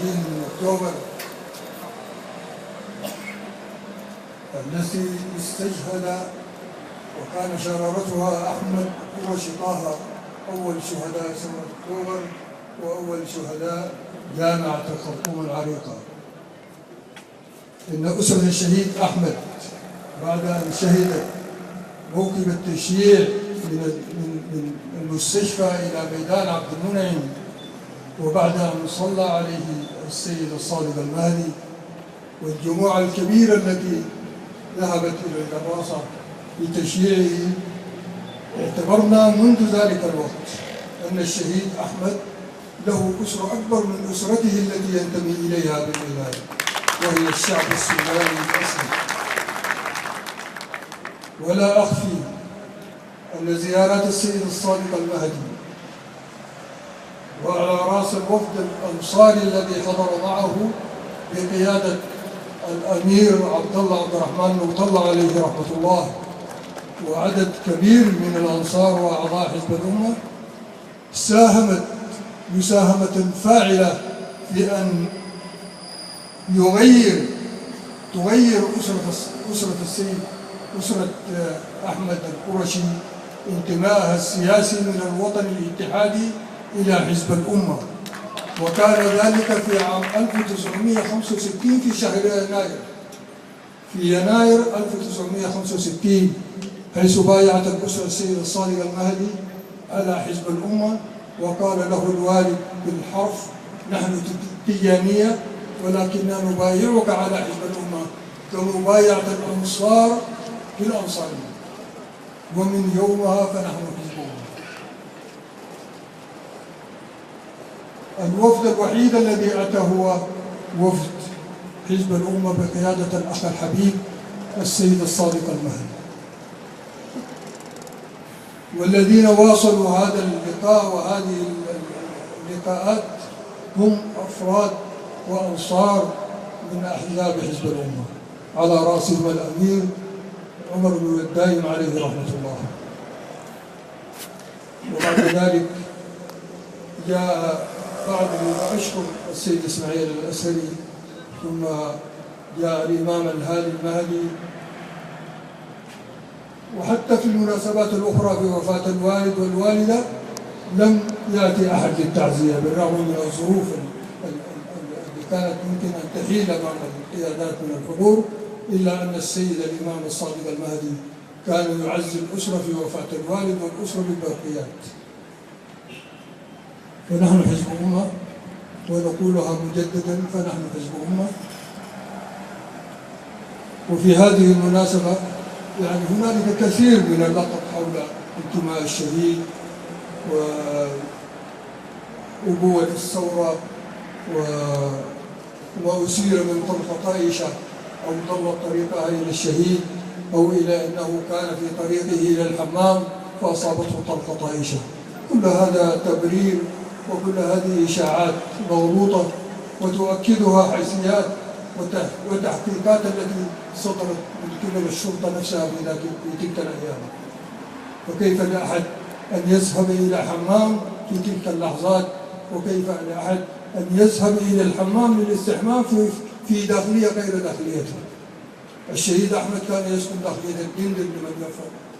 من أكتوبر التي استشهد وكان شرارتها أحمد قرشي طه، أول شهداء ثورة أكتوبر وأول شهداء جامعة الخرطوم العريقة. إن أسرة الشهيد أحمد بعد أن شهدت موكب التشييع من المستشفى إلى ميدان عبد المنعم، وبعد أن صلى عليه السيد الصادق المهدي والجموع الكبيرة التي ذهبت إلى الجراسة لتشييعه، اعتبرنا منذ ذلك الوقت أن الشهيد أحمد له أسرة أكبر من أسرته التي ينتمي إليها بالولاية، وهي الشعب السوداني الأصلي. ولا أخفي أن زيارات السيد الصادق المهدي وعلى رأس الوفد الأنصاري الذي حضر معه بقيادة الأمير عبد الرحمن المطلع عليه رحمة الله وعدد كبير من الأنصار وأعضاء حزب الأمة ساهمت مساهمة فاعلة في أن تغير أسرة أحمد القرشي انتمائها السياسي من الوطن الاتحادي إلى حزب الأمة. وكان ذلك في عام 1965 في شهر يناير، في يناير 1965، حيث بايعت الأسرة السيد الصادق المهدي على حزب الأمة، وقال له الوالد بالحرف: نحن تيجانية ولكننا نبايعك على حزب الأمة كمبايعة الأنصار بالأنصارية، ومن يومها فنحن حزب الأمة. الوفد الوحيد الذي أتى هو وفد حزب الأمة بقيادة الأخ الحبيب السيد الصادق المهدي، والذين واصلوا هذا اللقاء وهذه اللقاءات هم أفراد وأنصار من أحزاب حزب الأمة، على رأسهم الأمير عمر بن الدايم عليه رحمة الله. وبعد ذلك جاء بعد ما أشكر السيد إسماعيل الأسري، ثم جاء الإمام الهادي المهدي، وحتى في المناسبات الأخرى في وفاة الوالد والوالدة لم يأتي أحد للتعزية، بالرغم من الظروف التي كانت ممكن أن تحيل أمام القيادات من الحضور، إلا أن السيد الإمام الصادق المهدي كان يعزي الأسرة في وفاة الوالد والأسرة بالبرقيات. فنحن حزب أمة، ونقولها مجددا: فنحن حزب أمة. وفي هذه المناسبة يعني هنالك كثير من اللقب حول انتماء الشهيد وأبوة الثورة وأسير من طلقة طائشة أو ضل طريقها إلى الشهيد، أو إلى أنه كان في طريقه إلى الحمام فأصابته طلقة طائشة. كل هذا تبرير، وكل هذه إشاعات مغلوطة وتؤكدها حيثيات وتحقيقات التي صدرت من قبل الشرطة نفسها في تلك الأيام. وكيف لأحد أن يذهب إلى حمام في تلك اللحظات، وكيف لأحد أن يذهب إلى الحمام للاستحمام في داخلية غير داخليته؟ الشهيد أحمد كان يسكن داخلية الدندل،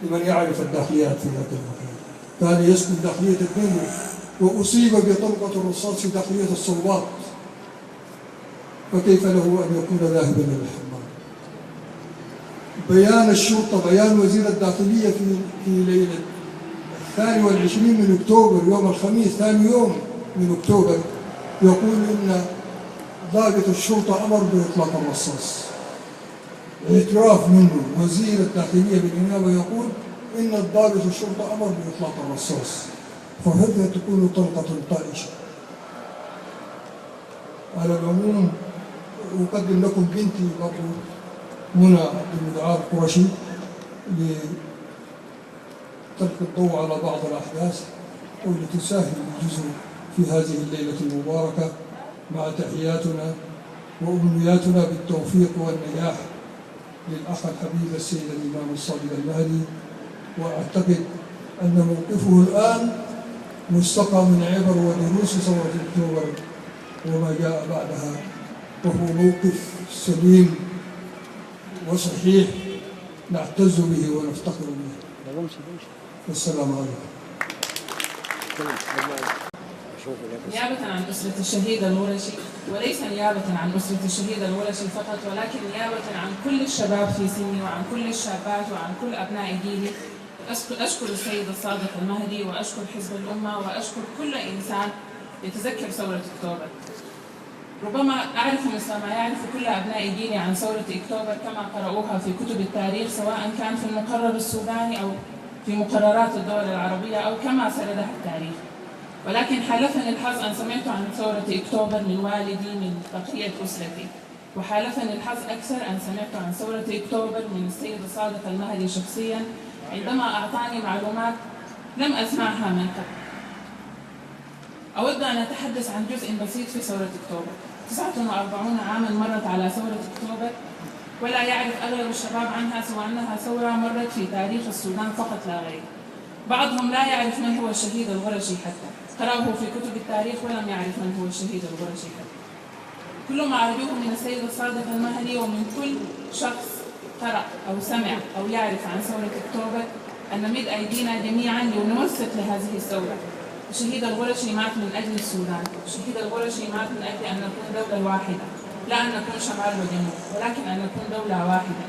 لمن يعرف الداخليات في ذاك الوقت، كان يسكن داخلية الدندل، وأصيب بطلقة الرصاص في داخلية الصلوات، فكيف له أن يكون ذاهبا إلى الحمام؟ بيان الشرطة، بيان وزير الداخلية في ليلة 22 من أكتوبر، يوم الخميس ثاني يوم من أكتوبر، يقول إن ضابط الشرطة أمر بإطلاق الرصاص. اعتراف منه وزير الداخلية بالإنابة يقول إن ضابط الشرطة أمر بإطلاق الرصاص، فهذا تكون طلقة طائشة. على العموم أقدم لكم بنتي برضو منى عبد المدعاء القرشي لتلقي الضوء على بعض الأحداث ولتساهم الجزء في هذه الليلة المباركة، مع تحياتنا وأمنياتنا بالتوفيق والنجاح للأخ الحبيب السيد الإمام الصادق المهدي. وأعتقد أن موقفه الآن مستقى من عبر ودروس ثورة أكتوبر وما جاء بعدها، وهو موقف سليم وصحيح نعتز به ونفتخر به. والسلام عليكم. نيابة عن أسرة الشهيد الغرشي، وليس نيابة عن أسرة الشهيد الغرشي فقط، ولكن نيابة عن كل الشباب في سني وعن كل الشابات وعن كل أبناء جيلي، أشكر السيد الصادق المهدي، وأشكر حزب الأمة، وأشكر كل إنسان يتذكر ثورة أكتوبر. ربما أعرف مثل ما يعرف كل أبناء جيلي عن ثورة أكتوبر كما قرأوها في كتب التاريخ، سواء كان في المقرر السوداني أو في مقررات الدول العربية أو كما سردها التاريخ. ولكن حالفني الحظ أن سمعت عن ثورة أكتوبر من والدي من بقية أسرتي، وحالفني الحظ أكثر أن سمعت عن ثورة أكتوبر من السيد الصادق المهدي شخصياً عندما أعطاني معلومات لم أسمعها من قبل. أود أن أتحدث عن جزء بسيط في ثورة أكتوبر. 49 عاماً مرت على ثورة أكتوبر، ولا يعرف أغلب الشباب عنها سوى أنها ثورة مرت في تاريخ السودان فقط لا غير. بعضهم لا يعرف من هو الشهيد الغرشي حتى، قرأه في كتب التاريخ ولم يعرف من هو الشهيد الغرشي حتى. كل ما أرجوه من السيد الصادق المهدي ومن كل شخص قرأ أو سمع أو يعرف عن ثورة أكتوبر أن نمد أيدينا جميعاً لنوثق لهذه الثورة. الشهيد الغرشي مات من أجل السودان، الشهيد الغرشي مات من أجل أن نكون دولة واحدة، لا أن نكون شمال وجنوب، ولكن أن نكون دولة واحدة.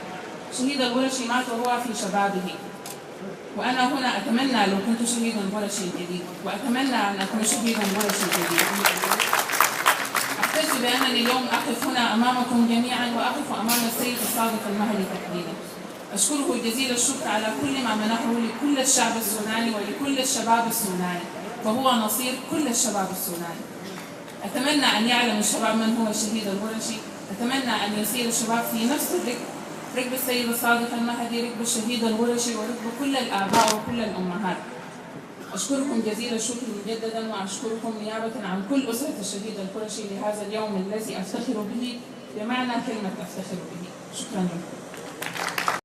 الشهيد الغرشي مات وهو في شبابه، وأنا هنا أتمنى لو كنت شهيدا غرشي جديد، وأتمنى أن أكون شهيدا غرشي جديد. أحتج بأنني اليوم أقف هنا أمامكم جميعا، وأقف أمام السيد الصادق المهدي تحديدا. أشكره جزيل الشكر على كل ما منحه لكل الشعب السوداني ولكل الشباب السوداني، فهو نصير كل الشباب السوداني. أتمنى أن يعلم الشباب من هو الشهيد الغرشي، أتمنى أن يسير الشباب في نفس ركب السيد الصادق المهدي، ركب الشهيد الغرشي، وركب كل الآباء وكل الأمهات. أشكركم جزيل الشكر مجددا، وأشكركم نيابة عن كل أسرة الشهيد الغرشي لهذا اليوم الذي أفتخر به بمعنى كلمة أفتخر به. شكرا لكم.